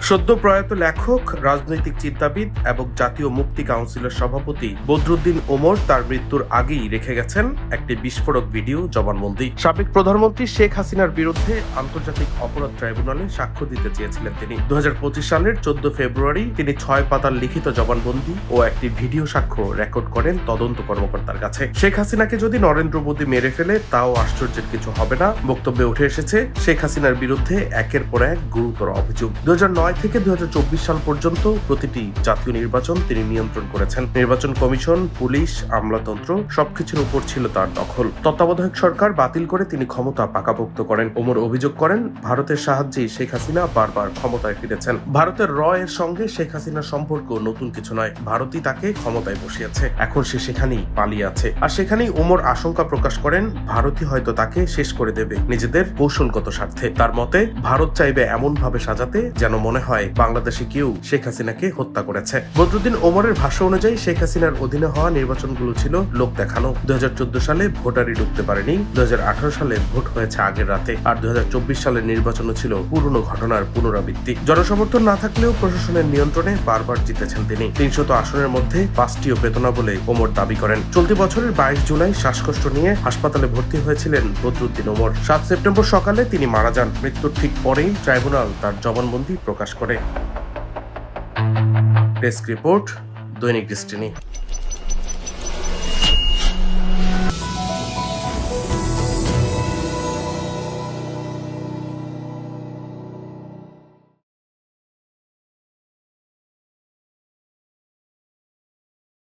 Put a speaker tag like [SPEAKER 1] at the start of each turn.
[SPEAKER 1] সদ্য প্রয়াত লেখক, রাজনৈতিক চিন্তাবিদ এবং জাতীয় মুক্তি কাউন্সিলের সভাপতি বদরুদ্দিন ওমর তার মৃত্যুর আগেই রেখে গেছেন একটি বিস্ফোরক ভিডিও জবানবন্দি। সাবেক প্রধানমন্ত্রী শেখ হাসিনার বিরুদ্ধে আন্তর্জাতিক অপরাধ ট্রাইব্যুনালে সাক্ষ্য দিতে চেয়েছিলেন তিনি। 2025 সালের 14 ফেব্রুয়ারি তিনি 6 পাতার লিখিত জবানবন্দি ও একটি ভিডিও সাক্ষ্য রেকর্ড করেন তদন্ত কর্মকর্তার কাছে। শেখ হাসিনাকে যদি নরেন্দ্র মোদী মেরে ফেলে তাও আশ্চর্যের কিছু হবে না। বক্তব্যে উঠে এসেছে শেখ হাসিনার বিরুদ্ধে একের পর এক গুরুতর অভিযোগ। 2009 থেকে 2024 সাল পর্যন্ত প্রতিটি জাতীয় নির্বাচন তিনি নিয়ন্ত্রণ করেছেন। নির্বাচন কমিশন, পুলিশ, আমলাতন্ত্র সবকিছুর উপর ছিল তার দখল। তত্ত্বাবধায়ক সরকার বাতিল করে তিনি ক্ষমতা পাকাপোক্ত করেন। ওমর অভিযোগ করেন, ভারতের সাহায্যে শেখ হাসিনা বারবার ক্ষমতায় ফিরেছেন। ভারতের এর সঙ্গে শেখ হাসিনার সম্পর্ক নতুন কিছু নয়, ভারতই তাকে ক্ষমতায় বসিয়েছে। এখন সে সেখানেই পালিয়ে আছে। আর সেখানেই ওমর আশঙ্কা প্রকাশ করেন, ভারতই হয়তো তাকে শেষ করে দেবে নিজেদের কৌশলগত স্বার্থে। তার মতে, ভারত চাইবে এমন ভাবে সাজাতে যেন মনে হয় বাংলাদেশে কেউ শেখ হাসিনাকে হত্যা করেছে। বদরুদ্দিন ওমরের ভাষ্য অনুযায়ী শেখ হাসিনার অধীনে হওয়া নির্বাচনগুলো ছিল লোক দেখানো। 2014 সালে ভোটারই ঢুকতে পারেনি, 2018 সালে ভোট হয়েছে আগের রাতে, আর 2024 সালের নির্বাচনও ছিল পুরনো ঘটনার পুনরাবৃত্তি। জনসমর্থন না থাকলেও প্রশাসনের নিয়ন্ত্রণে বারবার জিতেছেন তিনি। 300 আসনের মধ্যে 5টিও পেত না বলে ওমর দাবি করেন। চলতি বছরের 22 জুলাই শ্বাসকষ্ট নিয়ে হাসপাতালে ভর্তি হয়েছিলেন বদরুদ্দিন ওমর। 7 সেপ্টেম্বর সকালে তিনি মারা যান। মৃত্যুর ঠিক পরেই ট্রাইব্যুনাল তার জবানবন্দি প্রকাশ করে। ডেস্ক রিপোর্ট, দৈনিক ডেস্টিনি।